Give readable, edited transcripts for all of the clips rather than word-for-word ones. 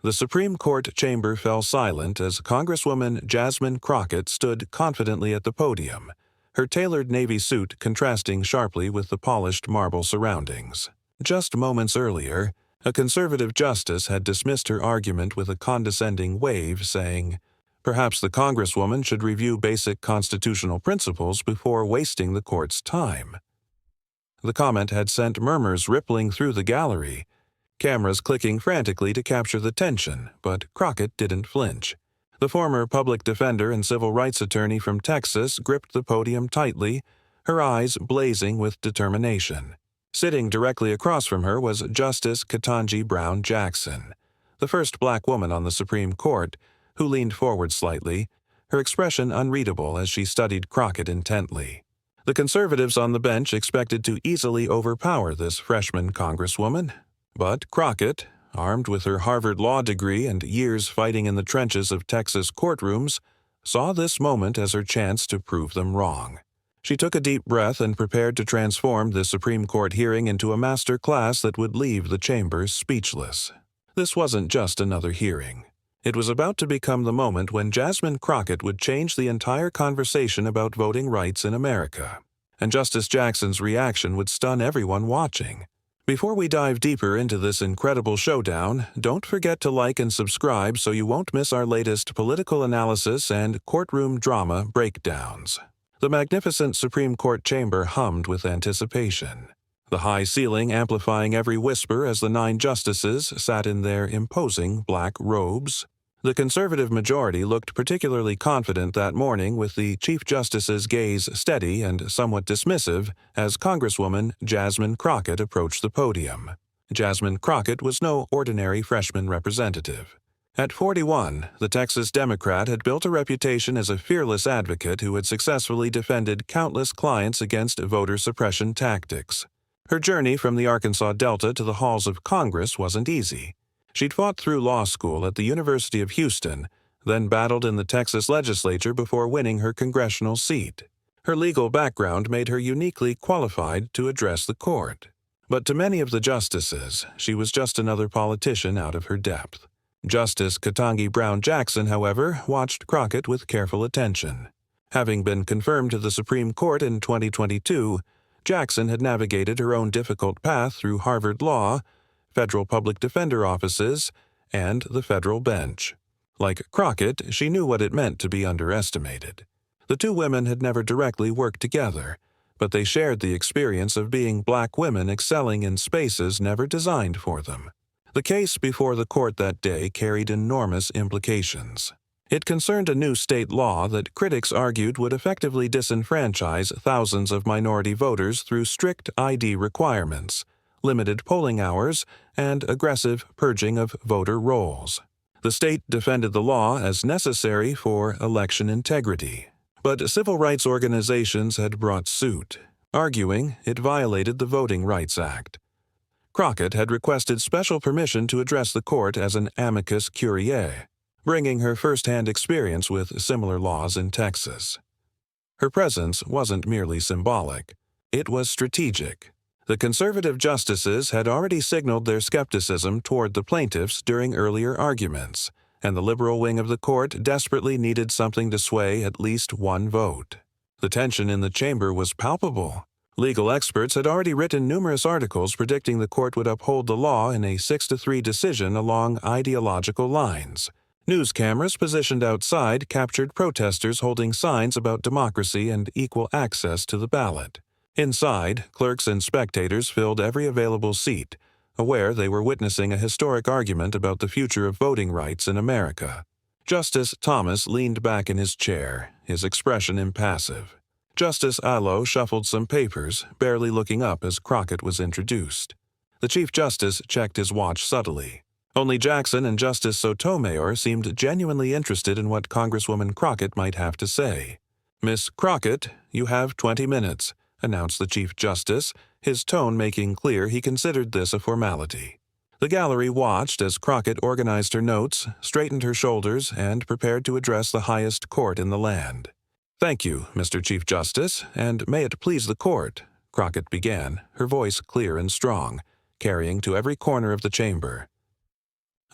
The Supreme Court chamber fell silent as Congresswoman Jasmine Crockett stood confidently at the podium, her tailored navy suit contrasting sharply with the polished marble surroundings. Just moments earlier, a conservative justice had dismissed her argument with a condescending wave, saying, "Perhaps the Congresswoman should review basic constitutional principles before wasting the court's time." The comment had sent murmurs rippling through the gallery, cameras clicking frantically to capture the tension, but Crockett didn't flinch. The former public defender and civil rights attorney from Texas gripped the podium tightly, her eyes blazing with determination. Sitting directly across from her was Justice Ketanji Brown Jackson, the first black woman on the Supreme Court, who leaned forward slightly, her expression unreadable as she studied Crockett intently. The conservatives on the bench expected to easily overpower this freshman congresswoman, but Crockett, armed with her Harvard law degree and years fighting in the trenches of Texas courtrooms, saw this moment as her chance to prove them wrong. She took a deep breath and prepared to transform the Supreme Court hearing into a master class that would leave the chambers speechless. This wasn't just another hearing. It was about to become the moment when Jasmine Crockett would change the entire conversation about voting rights in America. And Justice Jackson's reaction would stun everyone watching. Before we dive deeper into this incredible showdown, don't forget to like and subscribe so you won't miss our latest political analysis and courtroom drama breakdowns. The magnificent Supreme Court chamber hummed with anticipation, the high ceiling amplifying every whisper as the 9 justices sat in their imposing black robes. The conservative majority looked particularly confident that morning, with the Chief Justice's gaze steady and somewhat dismissive as Congresswoman Jasmine Crockett approached the podium. Jasmine Crockett was no ordinary freshman representative. At 41, the Texas Democrat had built a reputation as a fearless advocate who had successfully defended countless clients against voter suppression tactics. Her journey from the Arkansas Delta to the halls of Congress wasn't easy. She'd fought through law school at the University of Houston, then battled in the Texas legislature before winning her congressional seat. Her legal background made her uniquely qualified to address the court. But to many of the justices, she was just another politician out of her depth. Justice Ketanji Brown Jackson, however, watched Crockett with careful attention. Having been confirmed to the Supreme Court in 2022, Jackson had navigated her own difficult path through Harvard Law, federal public defender offices, and the federal bench. Like Crockett, she knew what it meant to be underestimated. The two women had never directly worked together, but they shared the experience of being black women excelling in spaces never designed for them. The case before the court that day carried enormous implications. It concerned a new state law that critics argued would effectively disenfranchise thousands of minority voters through strict ID requirements, limited polling hours, and aggressive purging of voter rolls. The state defended the law as necessary for election integrity, but civil rights organizations had brought suit, arguing it violated the Voting Rights Act. Crockett had requested special permission to address the court as an amicus curiae, bringing her first-hand experience with similar laws in Texas. Her presence wasn't merely symbolic. It was strategic. The conservative justices had already signaled their skepticism toward the plaintiffs during earlier arguments, and the liberal wing of the court desperately needed something to sway at least one vote. The tension in the chamber was palpable. Legal experts had already written numerous articles predicting the court would uphold the law in a 6-3 decision along ideological lines. News cameras positioned outside captured protesters holding signs about democracy and equal access to the ballot. Inside, clerks and spectators filled every available seat, aware they were witnessing a historic argument about the future of voting rights in America. Justice Thomas leaned back in his chair, his expression impassive. Justice Allo shuffled some papers, barely looking up as Crockett was introduced. The Chief Justice checked his watch subtly. Only Jackson and Justice Sotomayor seemed genuinely interested in what Congresswoman Crockett might have to say. "Miss Crockett, you have 20 minutes, announced the Chief Justice, his tone making clear he considered this a formality. The gallery watched as Crockett organized her notes, straightened her shoulders, and prepared to address the highest court in the land. "Thank you, Mr. Chief Justice, and may it please the court," Crockett began, her voice clear and strong, carrying to every corner of the chamber.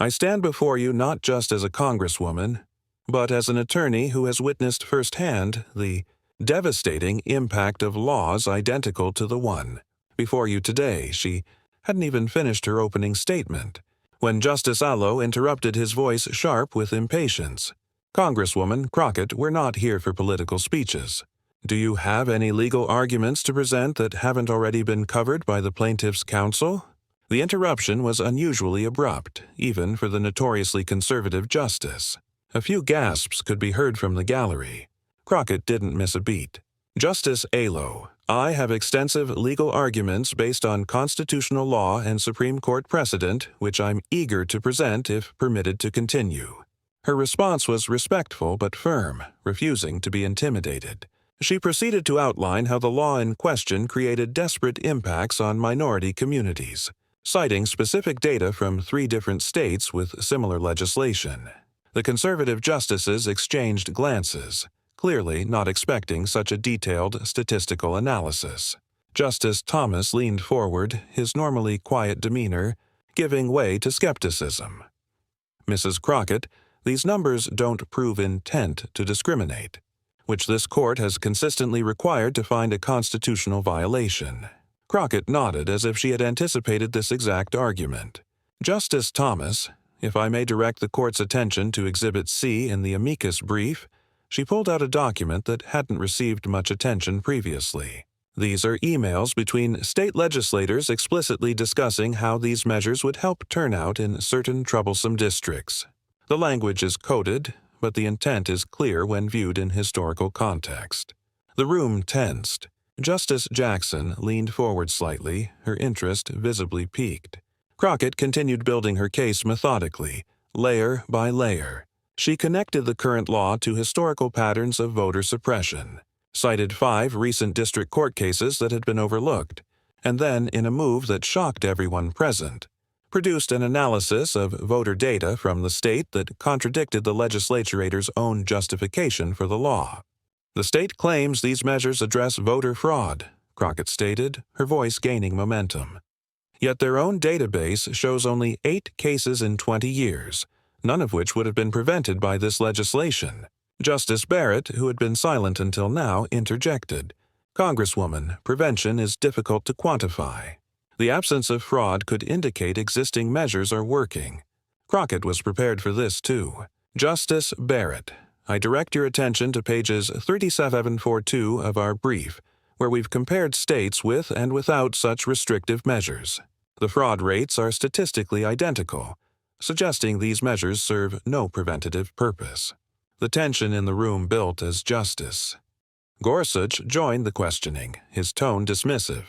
I stand before you not just as a congresswoman, but as an attorney who has witnessed firsthand the devastating impact of laws identical to the one before you today." She hadn't even finished her opening statement when Justice Allo interrupted, his voice sharp with impatience. "Congresswoman Crockett, we're not here for political speeches. Do you have any legal arguments to present that haven't already been covered by the plaintiff's counsel?" The interruption was unusually abrupt, even for the notoriously conservative justice. A few gasps could be heard from the gallery. Crockett didn't miss a beat. "Justice Allo, I have extensive legal arguments based on constitutional law and Supreme Court precedent, which I'm eager to present if permitted to continue." Her response was respectful but firm, refusing to be intimidated. She proceeded to outline how the law in question created desperate impacts on minority communities, citing specific data from 3 different states with similar legislation. The conservative justices exchanged glances, clearly not expecting such a detailed statistical analysis. Justice Thomas leaned forward, his normally quiet demeanor giving way to skepticism. "Mrs. Crockett, these numbers don't prove intent to discriminate, which this court has consistently required to find a constitutional violation." Crockett nodded as if she had anticipated this exact argument. "Justice Thomas, if I may direct the court's attention to Exhibit C in the amicus brief." She pulled out a document that hadn't received much attention previously. "These are emails between state legislators explicitly discussing how these measures would help turnout in certain troublesome districts. The language is coded, but the intent is clear when viewed in historical context." The room tensed. Justice Jackson leaned forward slightly, her interest visibly piqued. Crockett continued building her case methodically, layer by layer. She connected the current law to historical patterns of voter suppression, cited 5 recent district court cases that had been overlooked, and then, in a move that shocked everyone present, produced an analysis of voter data from the state that contradicted the legislature's own justification for the law. "The state claims these measures address voter fraud," Crockett stated, her voice gaining momentum. "Yet their own database shows only 8 cases in 20 years, none of which would have been prevented by this legislation." Justice Barrett, who had been silent until now, interjected. "Congresswoman, prevention is difficult to quantify. The absence of fraud could indicate existing measures are working." Crockett was prepared for this, too. "Justice Barrett, I direct your attention to pages 3742 of our brief, where we've compared states with and without such restrictive measures. The fraud rates are statistically identical, suggesting these measures serve no preventative purpose." The tension in the room built as Justice Gorsuch joined the questioning, his tone dismissive.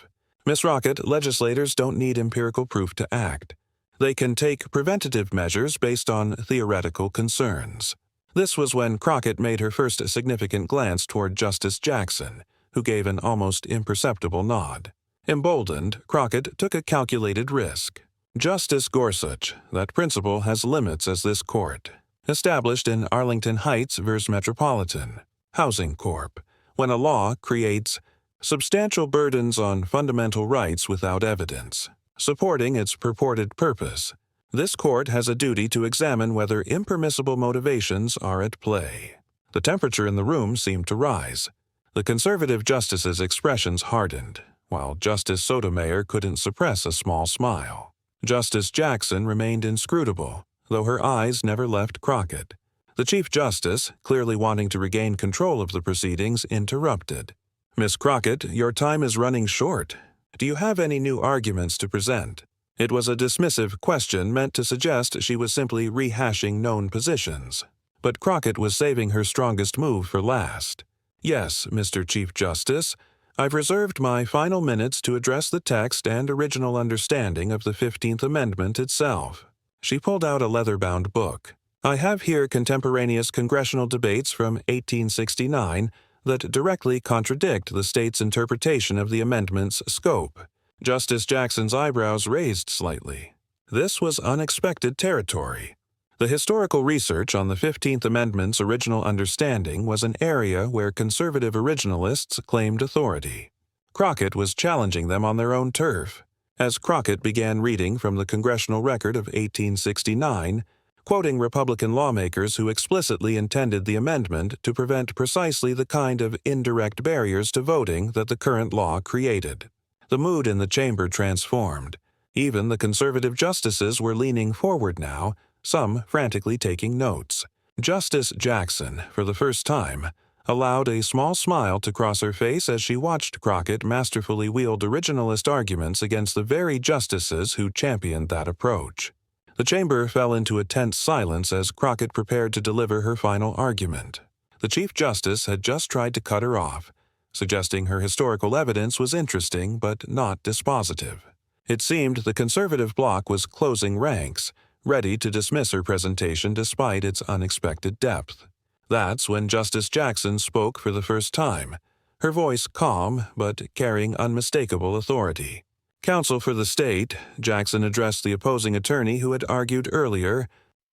"Miss Crockett, legislators don't need empirical proof to act. They can take preventative measures based on theoretical concerns." This was when Crockett made her first significant glance toward Justice Jackson, who gave an almost imperceptible nod. Emboldened, Crockett took a calculated risk. "Justice Gorsuch, that principle has limits as this court, established in Arlington Heights v. Metropolitan Housing Corp., when a law creates substantial burdens on fundamental rights without evidence, supporting its purported purpose. This court has a duty to examine whether impermissible motivations are at play." The temperature in the room seemed to rise. The conservative justice's expressions hardened, while Justice Sotomayor couldn't suppress a small smile. Justice Jackson remained inscrutable, though her eyes never left Crockett. The Chief Justice, clearly wanting to regain control of the proceedings, interrupted. "Miss Crockett, your time is running short. Do you have any new arguments to present?" It was a dismissive question meant to suggest she was simply rehashing known positions. But Crockett was saving her strongest move for last. "Yes, Mr. Chief Justice, I've reserved my final minutes to address the text and original understanding of the 15th Amendment itself." She pulled out a leather-bound book. "I have here contemporaneous congressional debates from 1869 that directly contradict the state's interpretation of the amendment's scope." Justice Jackson's eyebrows raised slightly. This was unexpected territory. The historical research on the 15th Amendment's original understanding was an area where conservative originalists claimed authority. Crockett was challenging them on their own turf. as Crockett began reading from the congressional record of 1869, quoting Republican lawmakers who explicitly intended the amendment to prevent precisely the kind of indirect barriers to voting that the current law created. The mood in the chamber transformed. Even the conservative justices were leaning forward now, some frantically taking notes. Justice Jackson, for the first time, allowed a small smile to cross her face as she watched Crockett masterfully wield originalist arguments against the very justices who championed that approach. The chamber fell into a tense silence as Crockett prepared to deliver her final argument. The Chief Justice had just tried to cut her off, suggesting her historical evidence was interesting but not dispositive. It seemed the conservative bloc was closing ranks, ready to dismiss her presentation despite its unexpected depth. That's when Justice Jackson spoke for the first time, her voice calm but carrying unmistakable authority. Counsel for the state, Jackson addressed the opposing attorney who had argued earlier,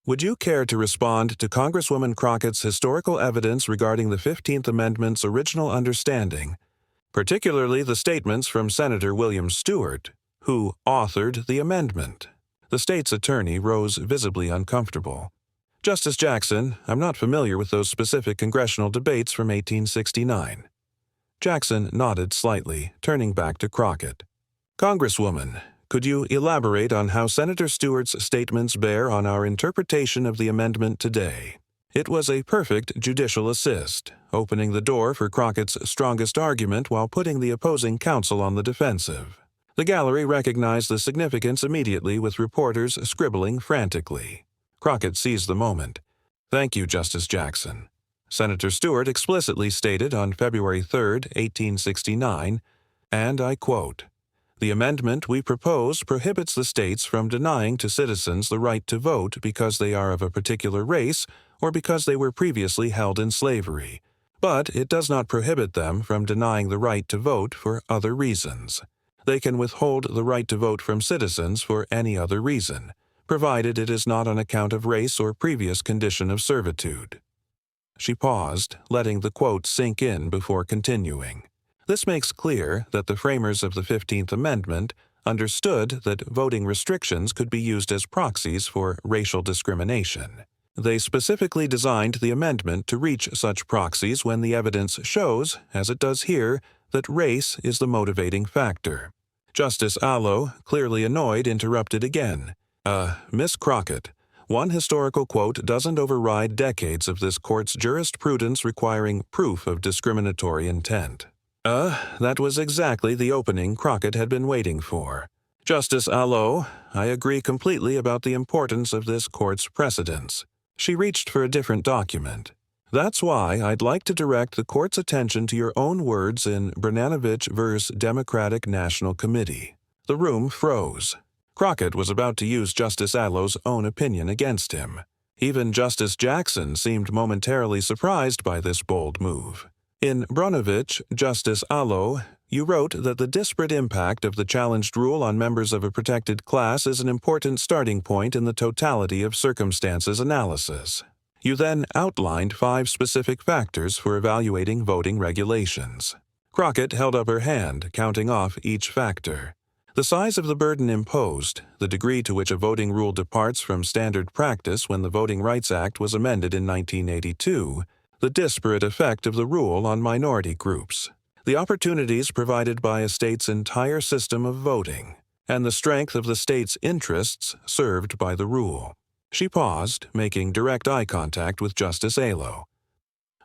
"Would you care to respond to Congresswoman Crockett's historical evidence regarding the 15th Amendment's original understanding, particularly the statements from Senator William Stewart, who authored the amendment?" The state's attorney rose visibly uncomfortable. "Justice Jackson, I'm not familiar with those specific congressional debates from 1869. Jackson nodded slightly, turning back to Crockett. "Congresswoman, could you elaborate on how Senator Stewart's statements bear on our interpretation of the amendment today?" It was a perfect judicial assist, opening the door for Crockett's strongest argument while putting the opposing counsel on the defensive. The gallery recognized the significance immediately with reporters scribbling frantically. Crockett seized the moment. "Thank you, Justice Jackson. Senator Stewart explicitly stated on February 3, 1869, and I quote, 'The amendment we propose prohibits the states from denying to citizens the right to vote because they are of a particular race or because they were previously held in slavery, but it does not prohibit them from denying the right to vote for other reasons. They can withhold the right to vote from citizens for any other reason, provided it is not on account of race or previous condition of servitude.'" She paused, letting the quote sink in before continuing. This makes clear that the framers of the 15th Amendment understood that voting restrictions could be used as proxies for racial discrimination. They specifically designed the amendment to reach such proxies when the evidence shows, as it does here, that race is the motivating factor. Justice Allo, clearly annoyed, interrupted again. Miss Crockett, one historical quote doesn't override decades of this court's jurisprudence requiring proof of discriminatory intent." That was exactly the opening Crockett had been waiting for. "Justice Allo, I agree completely about the importance of this court's precedents." She reached for a different document. "That's why I'd like to direct the court's attention to your own words in Brnanovich v. Democratic National Committee." The room froze. Crockett was about to use Justice Allo's own opinion against him. Even Justice Jackson seemed momentarily surprised by this bold move. In Brnanovich, Justice Allo, you wrote that the disparate impact of the challenged rule on members of a protected class is an important starting point in the totality of circumstances analysis. You then outlined 5 specific factors for evaluating voting regulations. Crockett held up her hand, counting off each factor. The size of the burden imposed, the degree to which a voting rule departs from standard practice when the Voting Rights Act was amended in 1982, the disparate effect of the rule on minority groups, the opportunities provided by a state's entire system of voting, and the strength of the state's interests served by the rule. She paused, making direct eye contact with Justice Allo.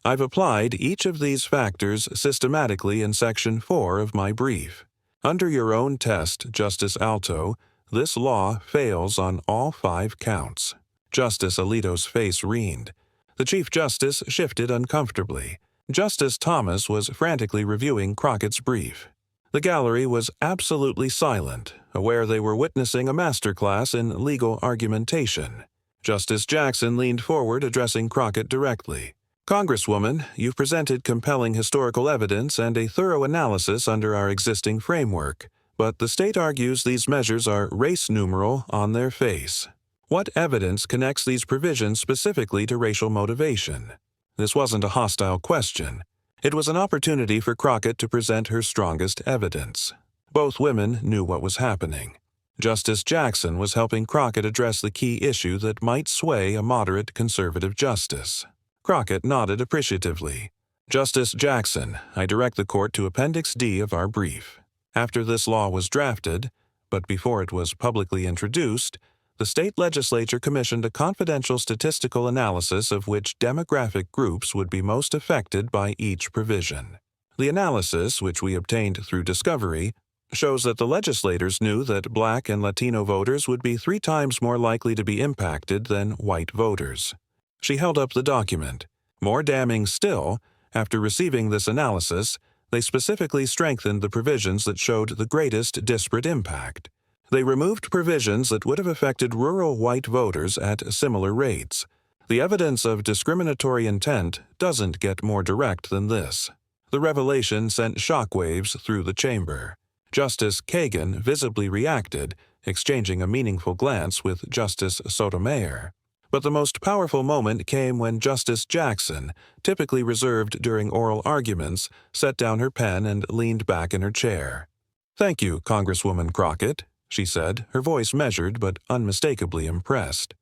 "I've applied each of these factors systematically in Section 4 of my brief. Under your own test, Justice Alto, this law fails on all 5 counts." Justice Alito's face reened. The Chief Justice shifted uncomfortably. Justice Thomas was frantically reviewing Crockett's brief. The gallery was absolutely silent, aware they were witnessing a masterclass in legal argumentation. Justice Jackson leaned forward, addressing Crockett directly. "Congresswoman, you've presented compelling historical evidence and a thorough analysis under our existing framework, but the state argues these measures are race numeral on their face. What evidence connects these provisions specifically to racial motivation?" This wasn't a hostile question. It was an opportunity for Crockett to present her strongest evidence. Both women knew what was happening. Justice Jackson was helping Crockett address the key issue that might sway a moderate conservative justice. Crockett nodded appreciatively. "Justice Jackson, I direct the court to Appendix D of our brief. After this law was drafted, but before it was publicly introduced, the state legislature commissioned a confidential statistical analysis of which demographic groups would be most affected by each provision. The analysis, which we obtained through discovery, shows that the legislators knew that Black and Latino voters would be 3 times more likely to be impacted than white voters." She held up the document. More damning still, after receiving this analysis, they specifically strengthened the provisions that showed the greatest disparate impact. They removed provisions that would have affected rural white voters at similar rates. The evidence of discriminatory intent doesn't get more direct than this. The revelation sent shockwaves through the chamber. Justice Kagan visibly reacted, exchanging a meaningful glance with Justice Sotomayor. But the most powerful moment came when Justice Jackson, typically reserved during oral arguments, set down her pen and leaned back in her chair. "Thank you, Congresswoman Crockett," she said, her voice measured but unmistakably impressed.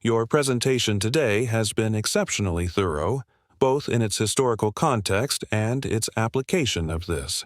"Your presentation today has been exceptionally thorough, both in its historical context and its application of this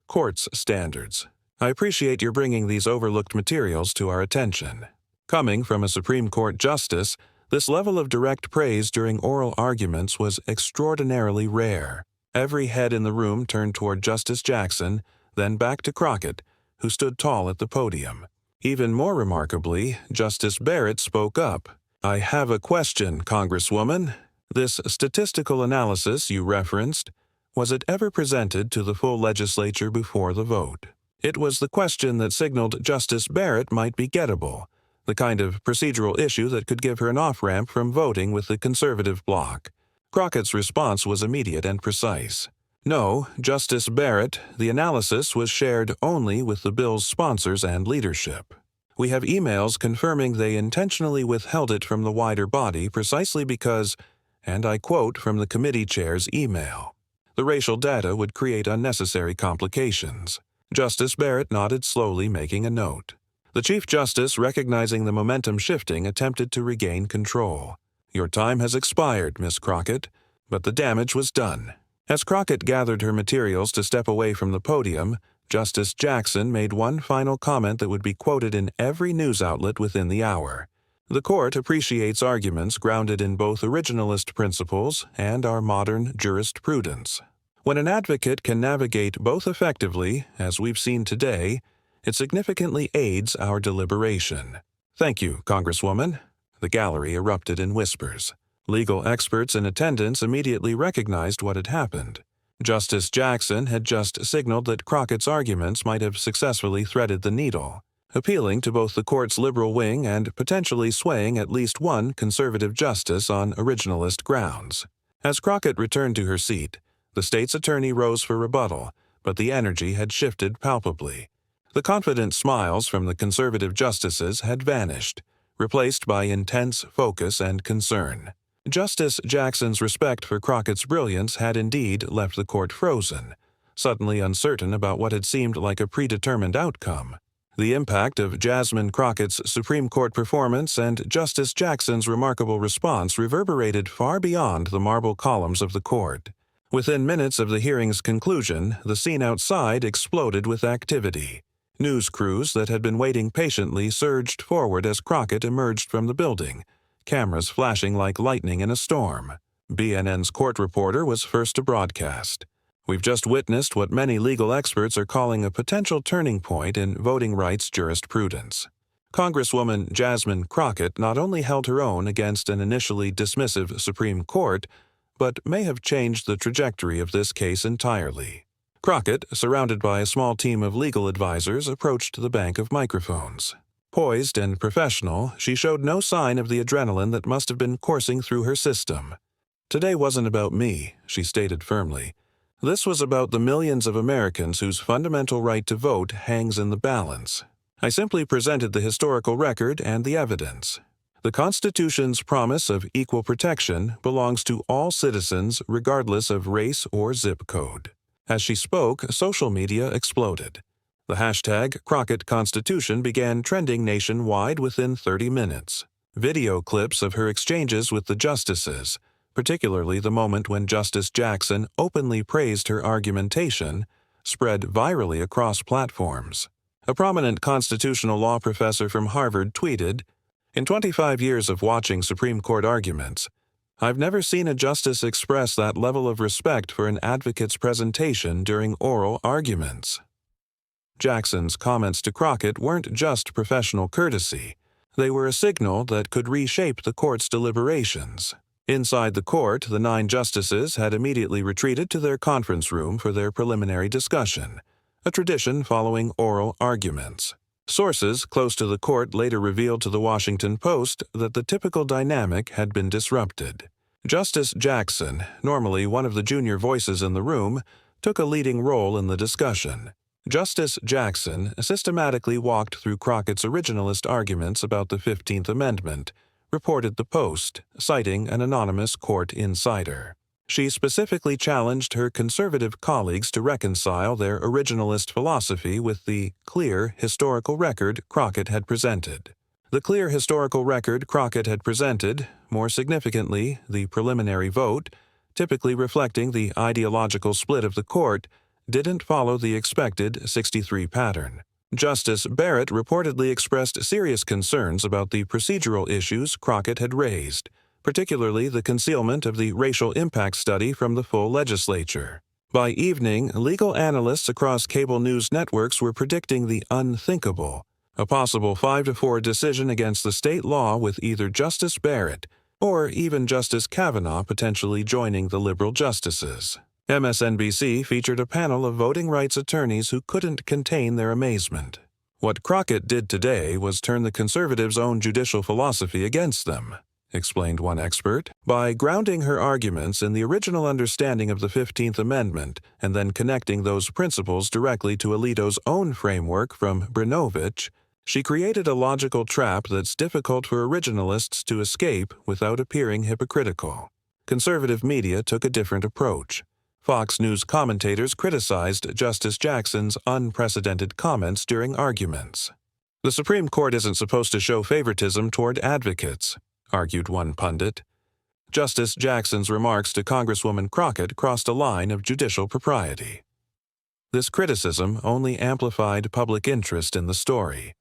court's standards. I appreciate your bringing these overlooked materials to our attention." Coming from a Supreme Court justice, this level of direct praise during oral arguments was extraordinarily rare. Every head in the room turned toward Justice Jackson, then back to Crockett, who stood tall at the podium. Even more remarkably, Justice Barrett spoke up. "I have a question, Congresswoman. This statistical analysis you referenced, was it ever presented to the full legislature before the vote?" It was the question that signaled Justice Barrett might be gettable, the kind of procedural issue that could give her an off-ramp from voting with the conservative bloc. Crockett's response was immediate and precise. "No, Justice Barrett, the analysis was shared only with the bill's sponsors and leadership. We have emails confirming they intentionally withheld it from the wider body precisely because," and I quote from the committee chair's email, "the racial data would create unnecessary complications." Justice Barrett nodded slowly, making a note. The Chief Justice, recognizing the momentum shifting, attempted to regain control. "Your time has expired, Miss Crockett, but the damage was done." As Crockett gathered her materials to step away from the podium, Justice Jackson made one final comment that would be quoted in every news outlet within the hour. "The court appreciates arguments grounded in both originalist principles and our modern jurisprudence. When an advocate can navigate both effectively, as we've seen today, it significantly aids our deliberation." "Thank you, Congresswoman." The gallery erupted in whispers. Legal experts in attendance immediately recognized what had happened. Justice Jackson had just signaled that Crockett's arguments might have successfully threaded the needle, appealing to both the court's liberal wing and potentially swaying at least one conservative justice on originalist grounds. As Crockett returned to her seat, the state's attorney rose for rebuttal, but the energy had shifted palpably. The confident smiles from the conservative justices had vanished, replaced by intense focus and concern. Justice Jackson's respect for Crockett's brilliance had indeed left the court frozen, suddenly uncertain about what had seemed like a predetermined outcome. The impact of Jasmine Crockett's Supreme Court performance and Justice Jackson's remarkable response reverberated far beyond the marble columns of the court. Within minutes of the hearing's conclusion, the scene outside exploded with activity. News crews that had been waiting patiently surged forward as Crockett emerged from the building, cameras flashing like lightning in a storm. BNN's court reporter was first to broadcast. "We've just witnessed what many legal experts are calling a potential turning point in voting rights jurisprudence." Congresswoman Jasmine Crockett not only held her own against an initially dismissive Supreme Court, but may have changed the trajectory of this case entirely. Crockett, surrounded by a small team of legal advisors, approached the bank of microphones. Poised and professional, she showed no sign of the adrenaline that must have been coursing through her system. "Today wasn't about me," she stated firmly. "This was about the millions of Americans whose fundamental right to vote hangs in the balance. I simply presented the historical record and the evidence. The Constitution's promise of equal protection belongs to all citizens regardless of race or zip code." As she spoke, social media exploded. The hashtag Crockett Constitution began trending nationwide within 30 minutes. Video clips of her exchanges with the justices, particularly the moment when Justice Jackson openly praised her argumentation, spread virally across platforms. A prominent constitutional law professor from Harvard tweeted, "In 25 years of watching Supreme Court arguments, I've never seen a justice express that level of respect for an advocate's presentation during oral arguments." Jackson's comments to Crockett weren't just professional courtesy. They were a signal that could reshape the court's deliberations. Inside the court, the 9 justices had immediately retreated to their conference room for their preliminary discussion, a tradition following oral arguments. Sources close to the court later revealed to the Washington Post that the typical dynamic had been disrupted. Justice Jackson, normally one of the junior voices in the room, took a leading role in the discussion. Justice Jackson systematically walked through Crockett's originalist arguments about the 15th Amendment, reported the Post, citing an anonymous court insider. She specifically challenged her conservative colleagues to reconcile their originalist philosophy with the clear historical record Crockett had presented. The clear historical record Crockett had presented, more significantly, the preliminary vote, typically reflecting the ideological split of the court, didn't follow the expected 63 pattern. Justice Barrett reportedly expressed serious concerns about the procedural issues Crockett had raised, particularly the concealment of the racial impact study from the full legislature. By evening, legal analysts across cable news networks were predicting the unthinkable, a possible 5-4 decision against the state law with either Justice Barrett or even Justice Kavanaugh potentially joining the liberal justices. MSNBC featured a panel of voting rights attorneys who couldn't contain their amazement. What Crockett did today was turn the conservatives' own judicial philosophy against them, explained one expert, by grounding her arguments in the original understanding of the 15th Amendment and then connecting those principles directly to Alito's own framework from Brnovich. She created a logical trap that's difficult for originalists to escape without appearing hypocritical. Conservative media took a different approach. Fox News commentators criticized Justice Jackson's unprecedented comments during arguments. "The Supreme Court isn't supposed to show favoritism toward advocates," argued one pundit. Justice Jackson's remarks to Congresswoman Crockett crossed a line of judicial propriety. This criticism only amplified public interest in the story.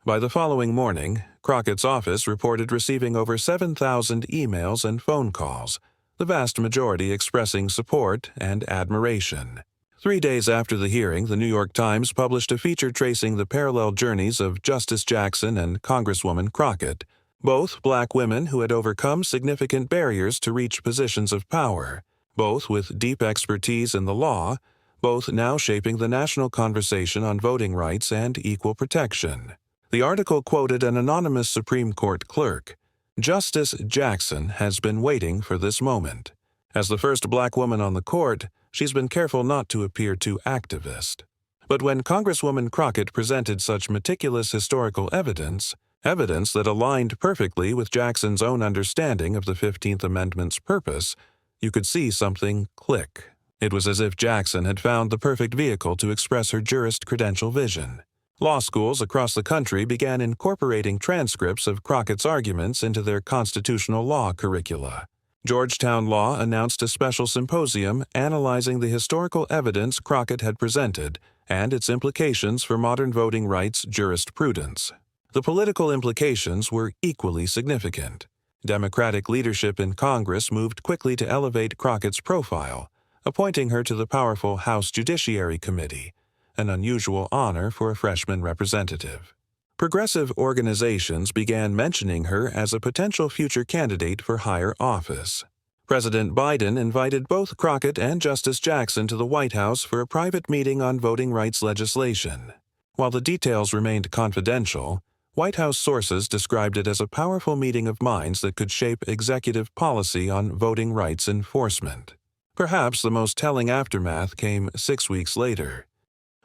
By the following morning, Crockett's office reported receiving over 7,000 emails and phone calls, the vast majority expressing support and admiration. 3 days after the hearing, the New York Times published a feature tracing the parallel journeys of Justice Jackson and Congresswoman Crockett, both black women who had overcome significant barriers to reach positions of power, both with deep expertise in the law, both now shaping the national conversation on voting rights and equal protection. The article quoted an anonymous Supreme Court clerk. "Justice Jackson has been waiting for this moment. As the first black woman on the court, she's been careful not to appear too activist." But when Congresswoman Crockett presented such meticulous historical evidence that aligned perfectly with Jackson's own understanding of the 15th Amendment's purpose, you could see something click. It was as if Jackson had found the perfect vehicle to express her jurist credential vision. Law schools across the country began incorporating transcripts of Crockett's arguments into their constitutional law curricula. Georgetown Law announced a special symposium analyzing the historical evidence Crockett had presented and its implications for modern voting rights jurisprudence. The political implications were equally significant. Democratic leadership in Congress moved quickly to elevate Crockett's profile, appointing her to the powerful House Judiciary Committee, an unusual honor for a freshman representative. Progressive organizations began mentioning her as a potential future candidate for higher office. President Biden invited both Crockett and Justice Jackson to the White House for a private meeting on voting rights legislation. While the details remained confidential, White House sources described it as a powerful meeting of minds that could shape executive policy on voting rights enforcement. Perhaps the most telling aftermath came 6 weeks later,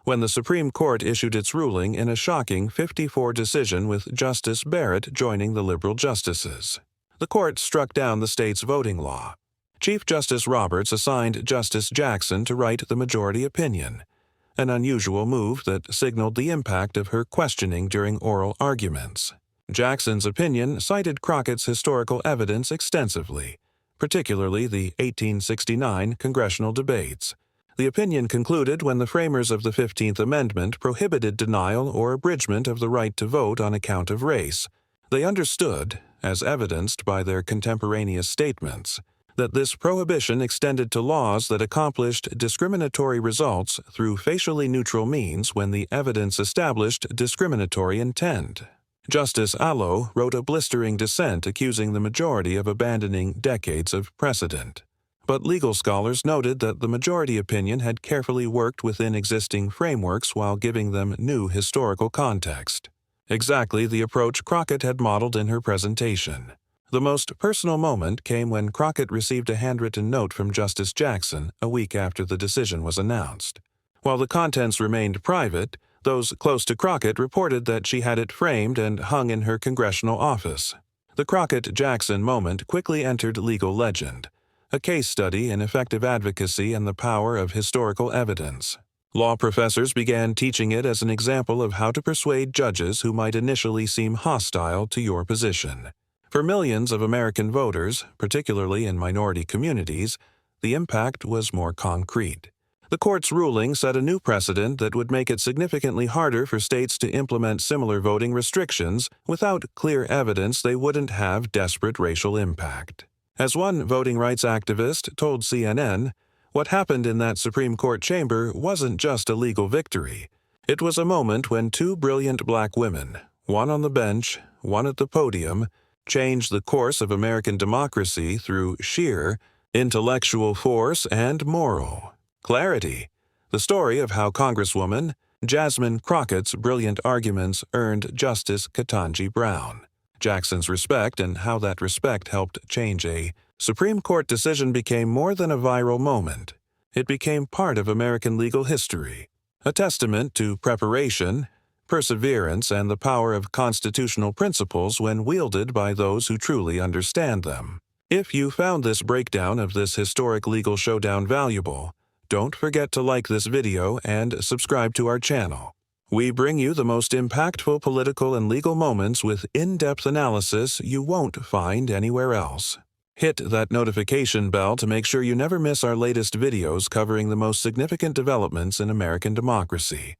when the Supreme Court issued its ruling in a shocking 5-4 decision with Justice Barrett joining the liberal justices. The court struck down the state's voting law. Chief Justice Roberts assigned Justice Jackson to write the majority opinion, an unusual move that signaled the impact of her questioning during oral arguments. Jackson's opinion cited Crockett's historical evidence extensively, particularly the 1869 congressional debates. The opinion concluded when the framers of the 15th Amendment prohibited denial or abridgment of the right to vote on account of race, they understood, as evidenced by their contemporaneous statements, that this prohibition extended to laws that accomplished discriminatory results through facially neutral means when the evidence established discriminatory intent. Justice Allo wrote a blistering dissent accusing the majority of abandoning decades of precedent. But legal scholars noted that the majority opinion had carefully worked within existing frameworks while giving them new historical context. Exactly the approach Crockett had modeled in her presentation. The most personal moment came when Crockett received a handwritten note from Justice Jackson a week after the decision was announced. While the contents remained private, those close to Crockett reported that she had it framed and hung in her congressional office. The Crockett-Jackson moment quickly entered legal legend, a case study in effective advocacy and the power of historical evidence. Law professors began teaching it as an example of how to persuade judges who might initially seem hostile to your position. For millions of American voters, particularly in minority communities, the impact was more concrete. The court's ruling set a new precedent that would make it significantly harder for states to implement similar voting restrictions without clear evidence they wouldn't have desperate racial impact. As one voting rights activist told CNN, what happened in that Supreme Court chamber wasn't just a legal victory. It was a moment when two brilliant black women, one on the bench, one at the podium, changed the course of American democracy through sheer intellectual force and moral clarity. The story of how Congresswoman Jasmine Crockett's brilliant arguments earned Justice Ketanji Brown Jackson's respect and how that respect helped change a Supreme Court decision became more than a viral moment. It became part of American legal history, a testament to preparation, perseverance, and the power of constitutional principles when wielded by those who truly understand them. If you found this breakdown of this historic legal showdown valuable, don't forget to like this video and subscribe to our channel. We bring you the most impactful political and legal moments with in-depth analysis you won't find anywhere else. Hit that notification bell to make sure you never miss our latest videos covering the most significant developments in American democracy.